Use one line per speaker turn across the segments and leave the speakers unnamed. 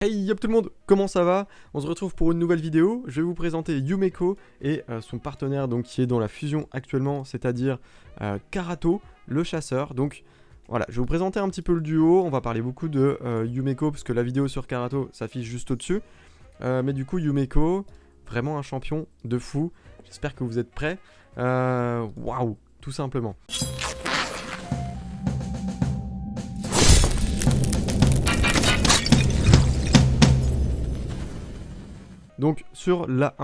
Hey yop tout le monde, comment ça va? On se retrouve pour une nouvelle vidéo. Je vais vous présenter Yumeko et son partenaire donc qui est dans la fusion actuellement, c'est-à-dire Karato, le chasseur. Donc voilà, je vais vous présenter un petit peu le duo. On va parler beaucoup de Yumeko parce que la vidéo sur Karato s'affiche juste au-dessus. Mais du coup Yumeko, vraiment un champion de fou. J'espère que vous êtes prêts. Waouh, tout simplement. Donc sur la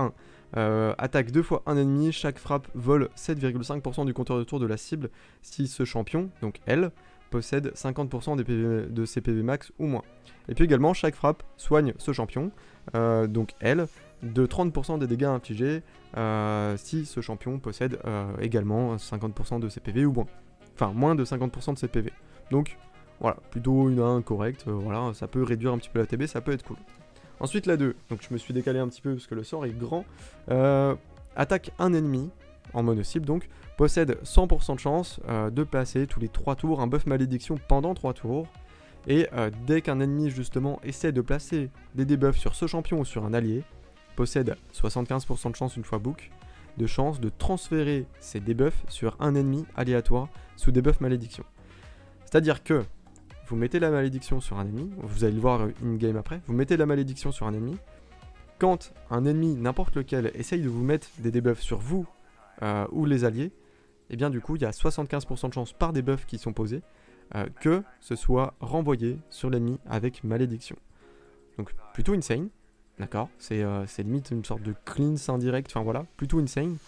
1, attaque 2 fois un ennemi, chaque frappe vole 7,5% du compteur de tour de la cible si ce champion, donc elle, possède 50% de ses PV max ou moins. Et puis également, chaque frappe soigne ce champion, donc elle, de 30% des dégâts infligés si ce champion possède également 50% de ses PV ou moins. Enfin, moins de 50% de ses PV. Donc voilà, plutôt une 1 correcte, voilà, ça peut réduire un petit peu la TB, ça peut être cool. Ensuite la 2, donc je me suis décalé un petit peu parce que le sort est grand. Attaque un ennemi, en mono-cible donc, possède 100% de chance de placer tous les 3 tours un buff malédiction pendant 3 tours. Et dès qu'un ennemi justement essaie de placer des debuffs sur ce champion ou sur un allié, possède 75% de chance une fois book, de chance de transférer ces debuffs sur un ennemi aléatoire sous debuff malédiction. C'est-à-dire que vous mettez la malédiction sur un ennemi, vous allez le voir in-game après, vous mettez la malédiction sur un ennemi, quand un ennemi, n'importe lequel, essaye de vous mettre des debuffs sur vous ou les alliés, et bien du coup il y a 75% de chance par debuffs qui sont posés que ce soit renvoyé sur l'ennemi avec malédiction. Donc plutôt insane, d'accord, c'est limite une sorte de cleanse indirect, enfin voilà, plutôt insane.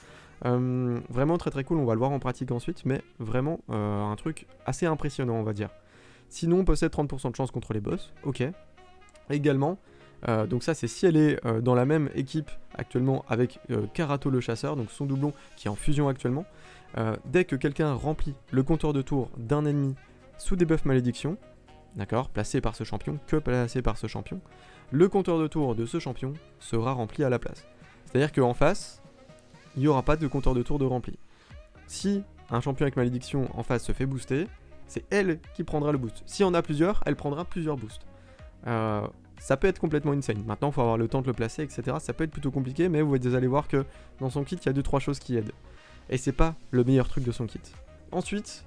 Vraiment très très cool, on va le voir en pratique ensuite, mais vraiment un truc assez impressionnant on va dire. Sinon, possède 30% de chance contre les boss, ok. Également, donc ça c'est si elle est dans la même équipe actuellement avec Karato le chasseur, donc son doublon qui est en fusion actuellement. Dès que quelqu'un remplit le compteur de tour d'un ennemi sous debuff malédiction, d'accord, placé par ce champion, que placé par ce champion, le compteur de tour de ce champion sera rempli à la place. C'est-à-dire qu'en face, il n'y aura pas de compteur de tour de rempli. Si un champion avec malédiction en face se fait booster, c'est elle qui prendra le boost. Si on a plusieurs, elle prendra plusieurs boosts. Ça peut être complètement insane. Maintenant, il faut avoir le temps de le placer, etc. Ça peut être plutôt compliqué, mais vous allez voir que dans son kit, il y a 2-3 choses qui aident. Et c'est pas le meilleur truc de son kit. Ensuite,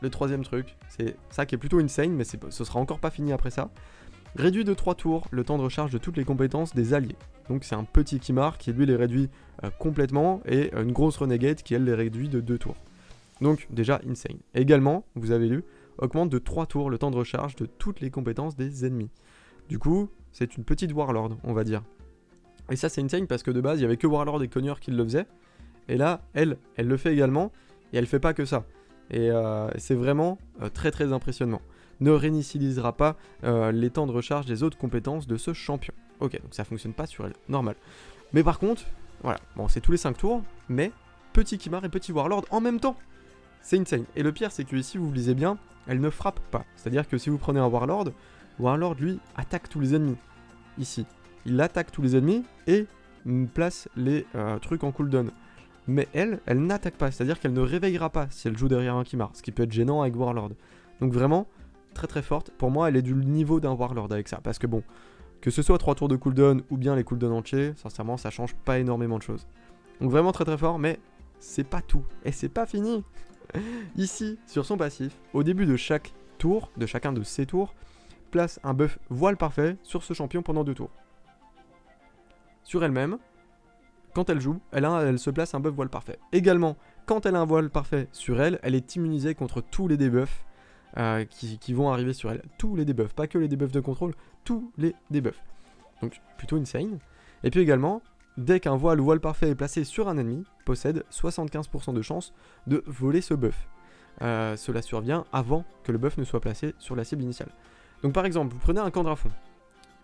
le troisième truc, c'est ça qui est plutôt insane, mais ce sera encore pas fini après ça. Réduit de 3 tours le temps de recharge de toutes les compétences des alliés. Donc c'est un petit Kimar qui lui les réduit complètement, et une grosse Renegade qui elle les réduit de 2 tours. Donc déjà insane. Également, vous avez lu, augmente de 3 tours le temps de recharge de toutes les compétences des ennemis. Du coup, c'est une petite Warlord, on va dire. Et ça c'est insane parce que de base, il n'y avait que Warlord et Conyer qui le faisaient. Et là, elle le fait également, et elle fait pas que ça. Et c'est vraiment très très impressionnant. Ne réinitialisera pas les temps de recharge des autres compétences de ce champion. Ok, donc ça fonctionne pas sur elle, normal. Mais par contre, voilà, bon c'est tous les 5 tours, mais petit Kimar et petit Warlord en même temps. C'est insane. Et le pire, c'est que ici, vous lisez bien, elle ne frappe pas. C'est-à-dire que si vous prenez un Warlord, Warlord, lui, attaque tous les ennemis. Ici. Il attaque tous les ennemis et place les trucs en cooldown. Mais elle n'attaque pas. C'est-à-dire qu'elle ne réveillera pas si elle joue derrière un Kimar. Ce qui peut être gênant avec Warlord. Donc vraiment, très très forte. Pour moi, elle est du niveau d'un Warlord avec ça. Parce que bon, que ce soit 3 tours de cooldown ou bien les cooldowns entiers, sincèrement, ça change pas énormément de choses. Donc vraiment très très fort, mais c'est pas tout. Et c'est pas fini. Ici, sur son passif, au début de chaque tour, de chacun de ses tours, place un buff voile parfait sur ce champion pendant 2 tours. Sur elle-même, quand elle joue, elle se place un buff voile parfait. Également, quand elle a un voile parfait sur elle, elle est immunisée contre tous les debuffs qui vont arriver sur elle. Tous les debuffs, pas que les debuffs de contrôle, tous les debuffs. Donc plutôt insane. Et puis également, dès qu'un voile ou voile parfait est placé sur un ennemi, possède 75% de chance de voler ce buff. Cela survient avant que le buff ne soit placé sur la cible initiale. Donc par exemple, vous prenez un Candrafon,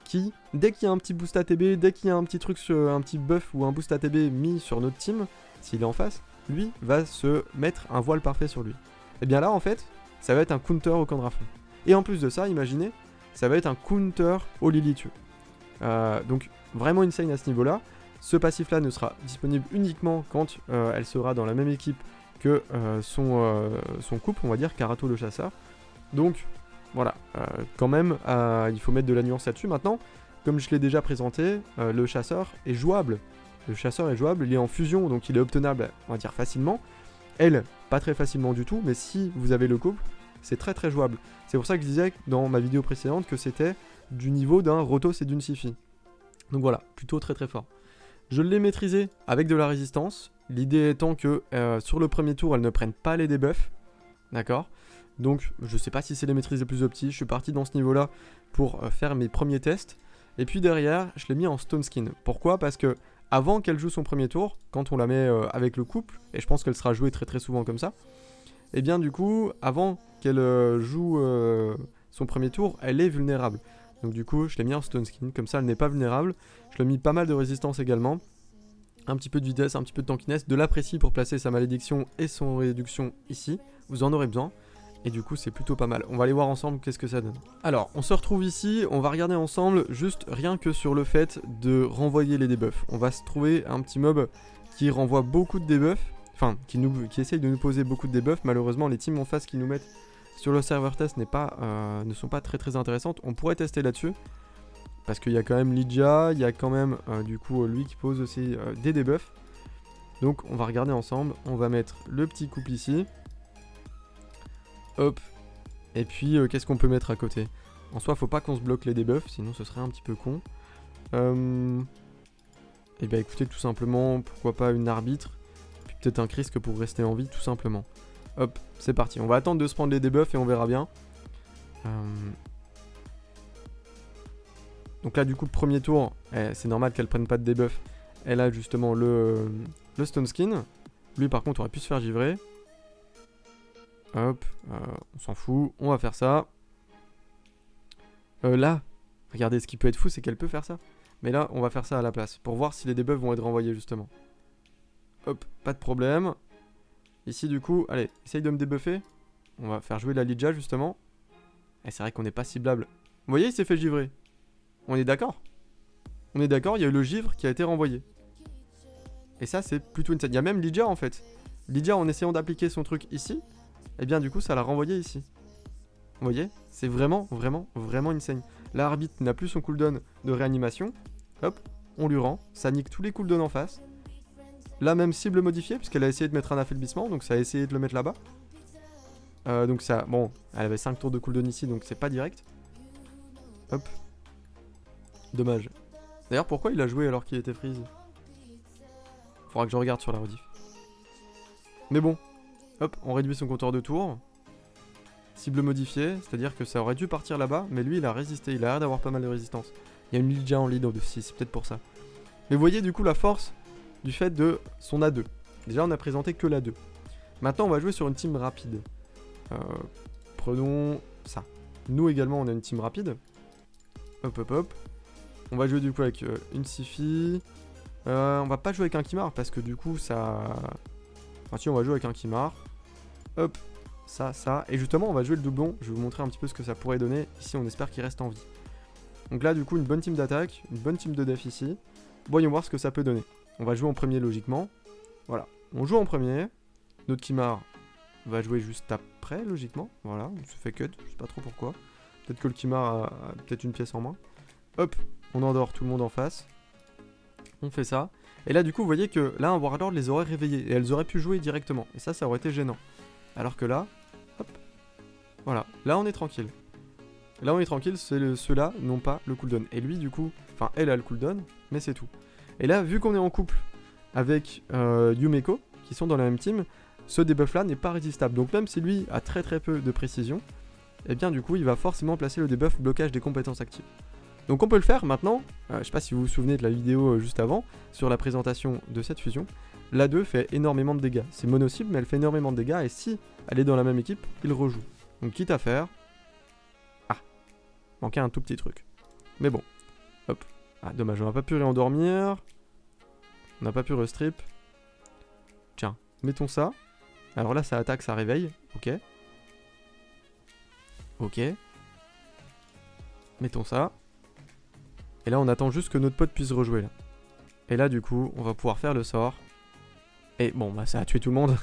qui, dès qu'il y a un petit boost ATB, dès qu'il y a un petit truc, un petit buff ou un boost ATB mis sur notre team, s'il est en face, lui va se mettre un voile parfait sur lui. Et bien là en fait, ça va être un counter au Candrafon. Et en plus de ça, imaginez, ça va être un counter au Lilitheux. Donc vraiment insane à ce niveau-là. Ce passif-là ne sera disponible uniquement quand elle sera dans la même équipe que son couple, on va dire, Karato le chasseur. Donc, Voilà, quand même, il faut mettre de la nuance là-dessus. Maintenant, comme je l'ai déjà présenté, le chasseur est jouable. Le chasseur est jouable, il est en fusion, donc il est obtenable, on va dire, facilement. Elle, pas très facilement du tout, mais si vous avez le couple, c'est très très jouable. C'est pour ça que je disais dans ma vidéo précédente que c'était du niveau d'un Rotos et d'une Siphi. Donc voilà, plutôt très très fort. Je l'ai maîtrisé avec de la résistance. L'idée étant que sur le premier tour, elles ne prennent pas les debuffs. D'accord? Donc je sais pas si c'est les maîtrises les plus opti. Je suis parti dans ce niveau-là pour faire mes premiers tests. Et puis derrière, je l'ai mis en Stone Skin. Pourquoi? Parce que avant qu'elle joue son premier tour, quand on la met avec le couple, et je pense qu'elle sera jouée très très souvent comme ça, et bien du coup, avant qu'elle joue son premier tour, elle est vulnérable. Donc du coup, je l'ai mis en Stone Skin, comme ça elle n'est pas vulnérable. Je lui ai mis pas mal de résistance également. Un petit peu de vitesse, un petit peu de tankiness, de l'apprécie pour placer sa malédiction et son réduction ici. Vous en aurez besoin. Et du coup, c'est plutôt pas mal. On va aller voir ensemble qu'est-ce que ça donne. Alors, on se retrouve ici. On va regarder ensemble juste rien que sur le fait de renvoyer les debuffs. On va se trouver un petit mob qui renvoie beaucoup de debuffs. Enfin, qui essaye de nous poser beaucoup de debuffs. Malheureusement, les teams en face qui nous mettent sur le serveur test ne sont pas très très intéressantes. On pourrait tester là-dessus. Parce qu'il y a quand même Lydia, il y a quand même du coup lui qui pose aussi des debuffs. Donc on va regarder ensemble. On va mettre le petit couple ici. Hop. Et puis qu'est-ce qu'on peut mettre à côté? En soi, faut pas qu'on se bloque les debuffs, sinon ce serait un petit peu con. Et bah écoutez, tout simplement, pourquoi pas une arbitre. Puis peut-être un Krisk pour rester en vie, tout simplement. Hop, c'est parti. On va attendre de se prendre les debuffs et on verra bien. Donc là du coup premier tour, c'est normal qu'elle prenne pas de debuff. Elle a justement le Stone Skin. Lui par contre aurait pu se faire givrer. Hop, on s'en fout, on va faire ça. Là, regardez, ce qui peut être fou c'est qu'elle peut faire ça. Mais là on va faire ça à la place, pour voir si les debuffs vont être renvoyés justement. Hop, pas de problème. Ici du coup, allez, essaye de me débuffer. On va faire jouer la Lydia justement. Et c'est vrai qu'on n'est pas ciblable. Vous voyez, il s'est fait givrer. On est d'accord? On est d'accord, il y a eu le givre qui a été renvoyé. Et ça, c'est plutôt une scène. Il y a même Lydia en fait. Lydia, en essayant d'appliquer son truc ici, et bien du coup, ça l'a renvoyé ici. Vous voyez? C'est vraiment, vraiment, vraiment insane. L'arbitre n'a plus son cooldown de réanimation. Hop, on lui rend. Ça nique tous les cooldowns en face. Là, même cible modifiée, puisqu'elle a essayé de mettre un affaiblissement, donc ça a essayé de le mettre là-bas. Donc ça, bon, elle avait 5 tours de cooldown ici, donc c'est pas direct. Hop. Dommage. D'ailleurs, pourquoi il a joué alors qu'il était freeze? Faudra que je regarde sur la rediff. Mais bon, hop, on réduit son compteur de tours. Cible modifiée, c'est-à-dire que ça aurait dû partir là-bas, mais lui il a résisté, il a l'air d'avoir pas mal de résistance. Il y a une Lydia en lead aussi, c'est peut-être pour ça. Mais vous voyez du coup la force du fait de son A2. Déjà on a présenté que l'A2. Maintenant on va jouer sur une team rapide. Prenons ça. Nous également on a une team rapide. Hop hop hop. On va jouer du coup avec une Siphi. On va pas jouer avec un Kimar parce que du coup ça... Enfin si, on va jouer avec un Kimar. Hop, ça, ça. Et justement on va jouer le doublon. Je vais vous montrer un petit peu ce que ça pourrait donner. Ici on espère qu'il reste en vie. Donc là du coup une bonne team d'attaque, une bonne team de def ici. Voyons voir ce que ça peut donner. On va jouer en premier logiquement. Voilà, on joue en premier. Notre Kimar va jouer juste après logiquement. Voilà, on se fait cut, je sais pas trop pourquoi. Peut-être que le Kimar a peut-être une pièce en main. Hop, on endort tout le monde en face. On fait ça. Et là du coup vous voyez que là un Warlord les aurait réveillées. Et elles auraient pu jouer directement. Et ça aurait été gênant. Alors que là, hop, voilà, là on est tranquille. Là on est tranquille, ceux-là n'ont pas le cooldown. Et lui du coup, enfin elle a le cooldown, mais c'est tout. Et là vu qu'on est en couple avec Yumeko, qui sont dans la même team, ce debuff là n'est pas résistable. Donc même si lui a très très peu de précision, et bien du coup il va forcément placer le debuff blocage des compétences actives. Donc on peut le faire maintenant, je sais pas si vous vous souvenez de la vidéo juste avant, sur la présentation de cette fusion. L'A2 fait énormément de dégâts, c'est mono-cible mais elle fait énormément de dégâts et si elle est dans la même équipe, il rejoue. Donc quitte à faire... Ah, manquait un tout petit truc. Mais bon, hop. Ah dommage, on n'a pas pu réendormir. On n'a pas pu restrip. Tiens, mettons ça. Alors là ça attaque, ça réveille, ok. Ok. Mettons ça. Et là on attend juste que notre pote puisse rejouer là. Et là du coup on va pouvoir faire le sort. Et bon bah ça a tué tout le monde.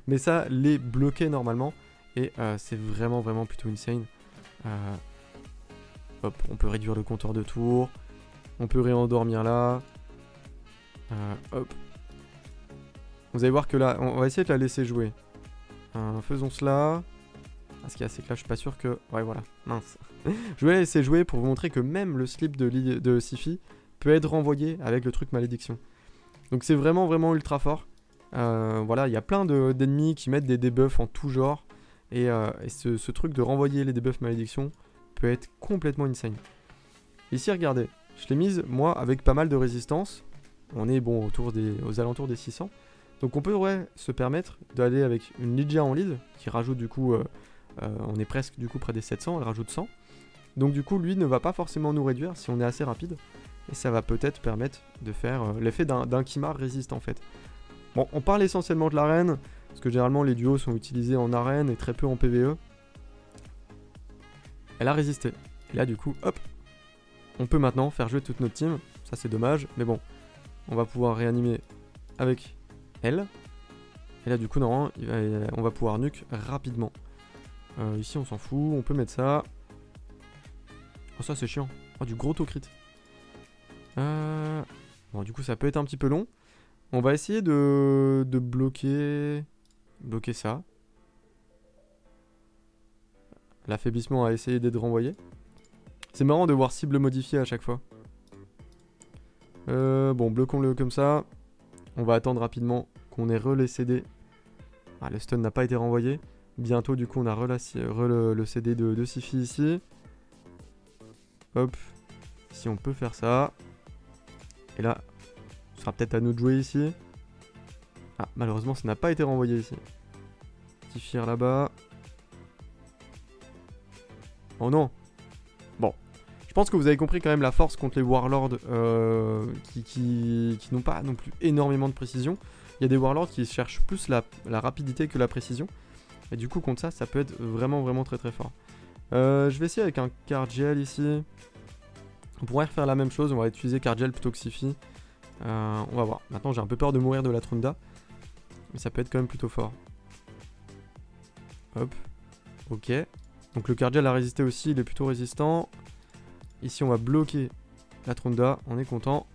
Mais ça les bloquait normalement. Et c'est vraiment vraiment plutôt insane. Hop, on peut réduire le compteur de tours. On peut réendormir là. Hop. Vous allez voir que là, on va essayer de la laisser jouer. Faisons cela. Parce qu'il y a c'est que là, je suis pas sûr que... Ouais, voilà. Mince. Je vais la laisser jouer pour vous montrer que même le slip de Siphi peut être renvoyé avec le truc malédiction. Donc c'est vraiment, vraiment ultra fort. Voilà, il y a plein d'ennemis qui mettent des debuffs en tout genre. Et ce truc de renvoyer les debuffs malédiction peut être complètement insane. Ici, regardez. Je l'ai mise, moi, avec pas mal de résistance. On est, bon, aux alentours des 600. Donc on peut, ouais, se permettre d'aller avec une Lydia en lead, qui rajoute du coup... on est presque du coup près des 700, elle rajoute 100. Donc du coup, lui ne va pas forcément nous réduire si on est assez rapide. Et ça va peut-être permettre de faire l'effet d'un Kimar résiste en fait. Bon, on parle essentiellement de l'arène, parce que généralement les duos sont utilisés en arène et très peu en PvE. Elle a résisté. Et là du coup, hop, on peut maintenant faire jouer toute notre team. Ça c'est dommage, mais bon, on va pouvoir réanimer avec elle. Et là du coup, normalement, on va pouvoir nuke rapidement. Ici on s'en fout, on peut mettre ça. Oh ça c'est chiant. Oh du gros taux crit. Bon du coup ça peut être un petit peu long. On va essayer de bloquer ça. L'affaiblissement a essayé d'être renvoyé. C'est marrant de voir cible modifiée à chaque fois. Bon bloquons-le comme ça. On va attendre rapidement qu'on ait le CD. Ah le stun n'a pas été renvoyé. Bientôt du coup on a le CD de Siphi ici. Hop. Ici on peut faire ça. Et là, ce sera peut-être à nous de jouer ici. Ah malheureusement ça n'a pas été renvoyé ici. Petit fire là-bas. Oh non. Bon. Je pense que vous avez compris quand même la force contre les Warlords qui n'ont pas non plus énormément de précision. Il y a des Warlords qui cherchent plus la rapidité que la précision. Et du coup contre ça, ça peut être vraiment vraiment très très fort. Je vais essayer avec un Cardgel ici. On pourrait refaire la même chose, on va utiliser Cardgel plutôt que Siphi. On va voir. Maintenant j'ai un peu peur de mourir de la Trunda. Mais ça peut être quand même plutôt fort. Hop. Ok. Donc le Cardgel a résisté aussi, il est plutôt résistant. Ici on va bloquer la Trunda, on est content.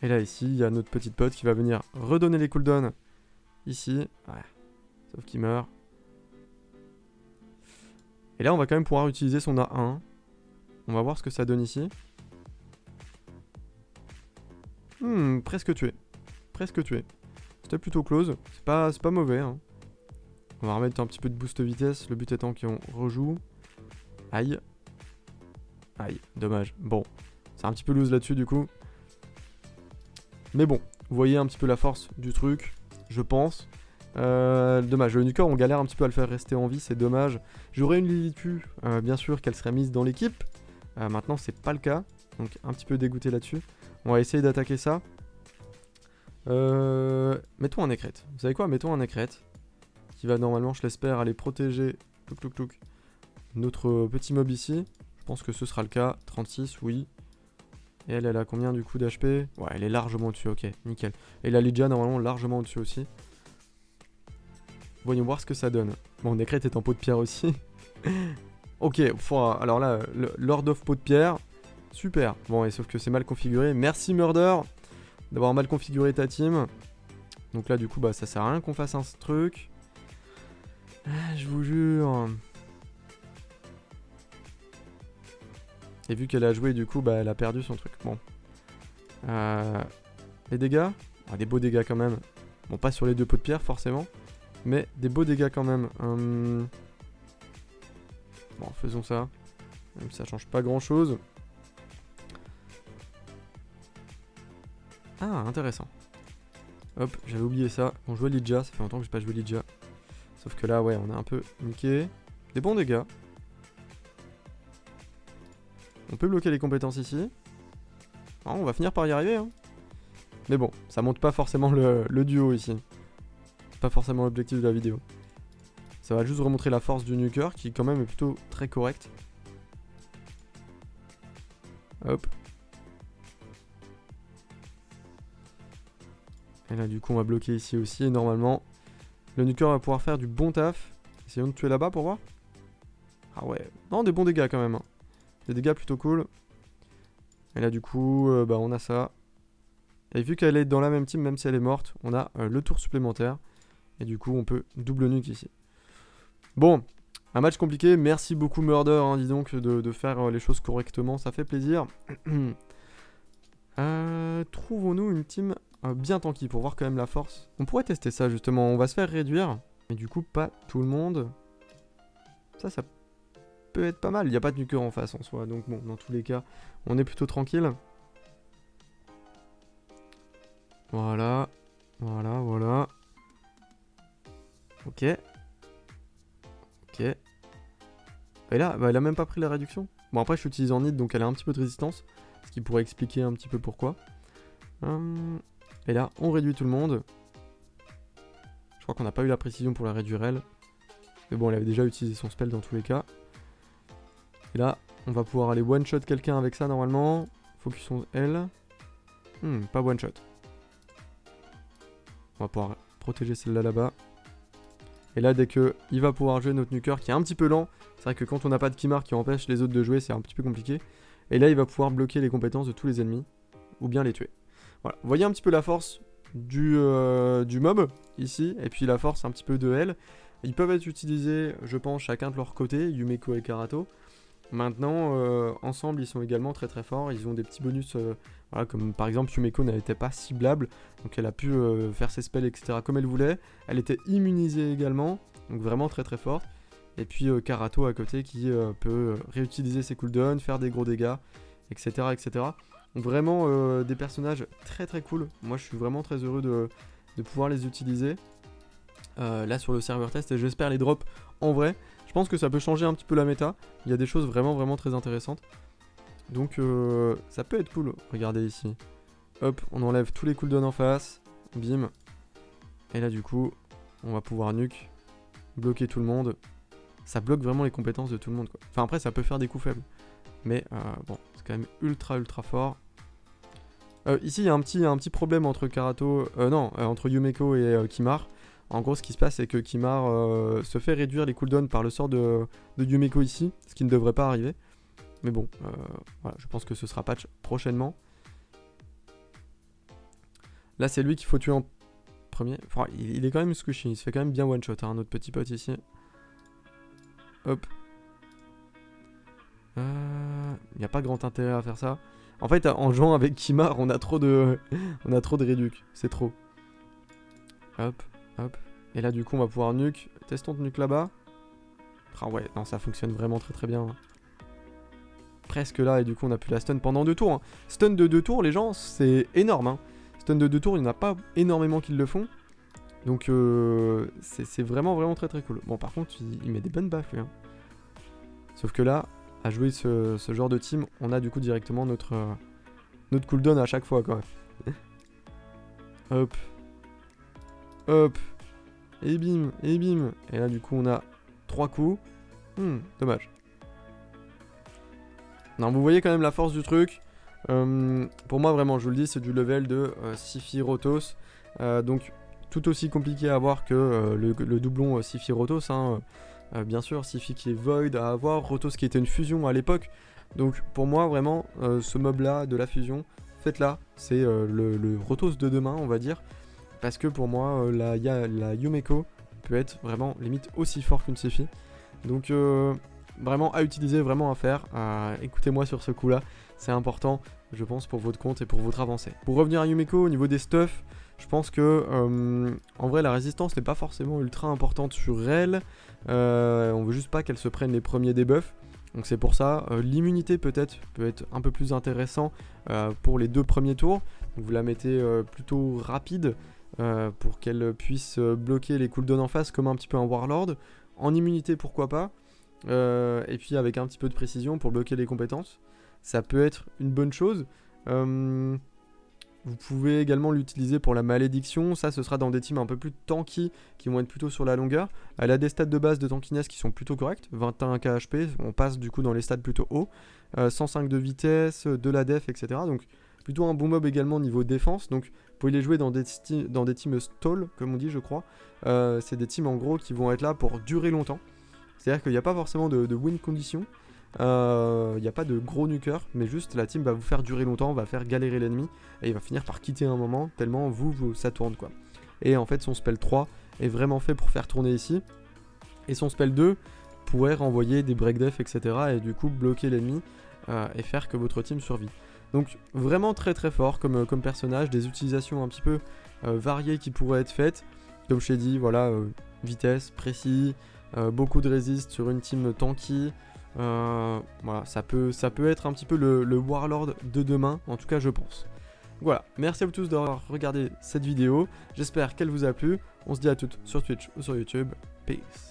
Et là ici, il y a notre petite pote qui va venir redonner les cooldowns. Ici. Ouais. Sauf qu'il meurt. Et là on va quand même pouvoir utiliser son A1. On va voir ce que ça donne ici. Presque tué. Presque tué. C'était plutôt close. C'est pas mauvais. Hein. On va remettre un petit peu de boost vitesse. Le but étant qu'on rejoue. Aïe. Aïe. Dommage. Bon. C'est un petit peu loose là-dessus du coup. Mais bon. Vous voyez un petit peu la force du truc. Je pense. Dommage. Le Nuker, on galère un petit peu à le faire rester en vie. C'est dommage. J'aurais une Lilipu. Bien sûr qu'elle serait mise dans l'équipe. Maintenant, c'est pas le cas. Donc, un petit peu dégoûté là-dessus. On va essayer d'attaquer ça. Mettons un écrète. Vous savez quoi? Mettons un écrète. Qui va normalement, je l'espère, aller protéger notre petit mob ici. Je pense que ce sera le cas. 36, oui. Et elle a combien du coup d'HP? Ouais, elle est largement au-dessus, ok, nickel. Et la Lydia, normalement, largement au-dessus aussi. Voyons voir ce que ça donne. Bon, Necrète est en pot de pierre aussi. Ok, alors là, le Lord of pot de pierre. Super. Bon, et sauf que c'est mal configuré. Merci Murder d'avoir mal configuré ta team. Donc là, du coup, bah ça sert à rien qu'on fasse un truc. Je vous jure. Et vu qu'elle a joué, du coup, bah elle a perdu son truc. Bon. Les dégâts, des beaux dégâts quand même. Bon, pas sur les deux pots de pierre, forcément. Mais des beaux dégâts quand même. Bon, faisons ça. Même si ça change pas grand-chose. Ah, intéressant. Hop, j'avais oublié ça. On jouait Lydia, ça fait longtemps que j'ai pas joué Lydia. Sauf que là, ouais, on a un peu niqué. Des bons dégâts. On peut bloquer les compétences ici. Ah, on va finir par y arriver. Hein. Mais bon, ça monte pas forcément le duo ici. C'est pas forcément l'objectif de la vidéo. Ça va juste remontrer la force du Nuker qui quand même est plutôt très correct. Hop. Et là du coup on va bloquer ici aussi et normalement le Nuker va pouvoir faire du bon taf. Essayons de tuer là-bas pour voir. Ah ouais, non, des bons dégâts quand même. Hein. Des dégâts plutôt cool. Et là, du coup, bah, on a ça. Et vu qu'elle est dans la même team, même si elle est morte, on a le tour supplémentaire. Et du coup, on peut double nuke ici. Bon, un match compliqué. Merci beaucoup Murder, hein, dis donc, de faire les choses correctement. Ça fait plaisir. Trouvons-nous une team bien tanky pour voir quand même la force. On pourrait tester ça justement. On va se faire réduire. Mais du coup, pas tout le monde. Ça peut être pas mal. Il n'y a pas de nuker en face en soi. Donc bon, dans tous les cas, on est plutôt tranquille. Voilà. Voilà. Ok. Et là, bah, elle a même pas pris la réduction. Bon, après, je l'utilise en nid, donc elle a un petit peu de résistance. Ce qui pourrait expliquer un petit peu pourquoi. Et là, on réduit tout le monde. Je crois qu'on n'a pas eu la précision pour la réduire elle. Mais bon, elle avait déjà utilisé son spell dans tous les cas. Et là, on va pouvoir aller one-shot quelqu'un avec ça normalement. Focus on elle. Pas one-shot. On va pouvoir protéger celle-là là-bas. Et là, dès que il va pouvoir jouer notre nuker qui est un petit peu lent. C'est vrai que quand on n'a pas de Kimar qui empêche les autres de jouer, c'est un petit peu compliqué. Et là, il va pouvoir bloquer les compétences de tous les ennemis. Ou bien les tuer. Voilà. Vous voyez un petit peu la force du mob ici. Et puis la force un petit peu de elle. Ils peuvent être utilisés, je pense, chacun de leur côté, Yumeko et Karato. Maintenant, ensemble, ils sont également très très forts. Ils ont des petits bonus, voilà, comme par exemple Yumeko n'était pas ciblable, donc elle a pu faire ses spells, etc. comme elle voulait. Elle était immunisée également, donc vraiment très très forte. Et puis Karato à côté qui peut réutiliser ses cooldowns, faire des gros dégâts, etc. etc. Donc vraiment des personnages très très cool. Moi, je suis vraiment très heureux de pouvoir les utiliser. Là sur le serveur test et j'espère les drop en vrai. Je pense que ça peut changer un petit peu la méta. Il y a des choses vraiment vraiment très intéressantes. Donc ça peut être cool. Regardez ici. Hop, on enlève tous les cooldowns en face. Bim. Et là du coup, on va pouvoir nuke. Bloquer tout le monde. Ça bloque vraiment les compétences de tout le monde quoi. Enfin après ça peut faire des coups faibles. Mais bon, c'est quand même ultra ultra fort. Ici il y a un petit problème entre Karato. Entre Yumeko et Kimar. En gros, ce qui se passe, c'est que Kimar se fait réduire les cooldowns par le sort de Yumeko ici, ce qui ne devrait pas arriver. Mais bon, voilà, je pense que ce sera patch prochainement. Là, c'est lui qu'il faut tuer en premier. Enfin, il est quand même squishy, il se fait quand même bien one-shot, hein, notre petit pote ici. Hop. Il n'y a pas grand intérêt à faire ça. En fait, en jouant avec Kimar, on a trop de réduc, c'est trop. Hop. Hop. Et là du coup on va pouvoir nuke. Testons de nuke là-bas. Ah ouais, non ça fonctionne vraiment très très bien. Presque là et du coup on a pu la stun pendant 2 tours. Hein. Stun de 2 tours les gens c'est énorme. Hein. Stun de 2 tours il n'y en a pas énormément qui le font. Donc c'est vraiment vraiment très très cool. Bon par contre il met des bonnes baffes lui. Hein. Sauf que là, à jouer ce genre de team, on a du coup directement notre cooldown à chaque fois quand même. Hop. Hop. Et bim, et bim. Et là, du coup, on a 3 coups. Dommage. Non, vous voyez quand même la force du truc. Pour moi, vraiment, je vous le dis, c'est du level de Siphi Rotos. Donc, tout aussi compliqué à avoir que le doublon Siphi Rotos. Hein. Bien sûr, Siphi qui est Void à avoir. Rotos qui était une fusion à l'époque. Donc, pour moi, vraiment, ce mob-là de la fusion, faites-la. C'est le Rotos de demain, on va dire. Parce que pour moi, la Yumeko peut être vraiment limite aussi fort qu'une Siphi. Donc vraiment à utiliser, vraiment à faire. Écoutez-moi sur ce coup-là, c'est important, je pense, pour votre compte et pour votre avancée. Pour revenir à Yumeko, au niveau des stuffs, je pense que en vrai la résistance n'est pas forcément ultra importante sur elle. On veut juste pas qu'elle se prenne les premiers debuffs. Donc c'est pour ça, l'immunité peut-être peut être un peu plus intéressant pour les 2 premiers tours. Donc vous la mettez plutôt rapide. Pour qu'elle puisse bloquer les cooldowns en face comme un petit peu un Warlord. En immunité pourquoi pas. Et puis avec un petit peu de précision pour bloquer les compétences. Ça peut être une bonne chose. Vous pouvez également l'utiliser pour la malédiction. Ça ce sera dans des teams un peu plus tanky qui vont être plutôt sur la longueur. Elle a des stats de base de tankiness qui sont plutôt corrects. 21 KHP, on passe du coup dans les stats plutôt hauts. 105 de vitesse, de la def, etc. Donc plutôt un bon mob également niveau défense. Donc vous pouvez les jouer dans des teams stall, comme on dit je crois. C'est des teams en gros qui vont être là pour durer longtemps. C'est-à-dire qu'il n'y a pas forcément de win condition, il n'y a pas de gros nuker, mais juste la team va vous faire durer longtemps, va faire galérer l'ennemi, et il va finir par quitter un moment, tellement ça tourne quoi. Et en fait son spell 3 est vraiment fait pour faire tourner ici, et son spell 2 pourrait renvoyer des break-def etc. et du coup bloquer l'ennemi et faire que votre team survit. Donc vraiment très très fort comme personnage, des utilisations un petit peu variées qui pourraient être faites, comme je t'ai dit, voilà, vitesse, précis, beaucoup de résist sur une team tanky. Voilà, ça peut être un petit peu le Warlord de demain, en tout cas je pense. Voilà, merci à vous tous d'avoir regardé cette vidéo, j'espère qu'elle vous a plu, on se dit à toutes sur Twitch ou sur YouTube, peace.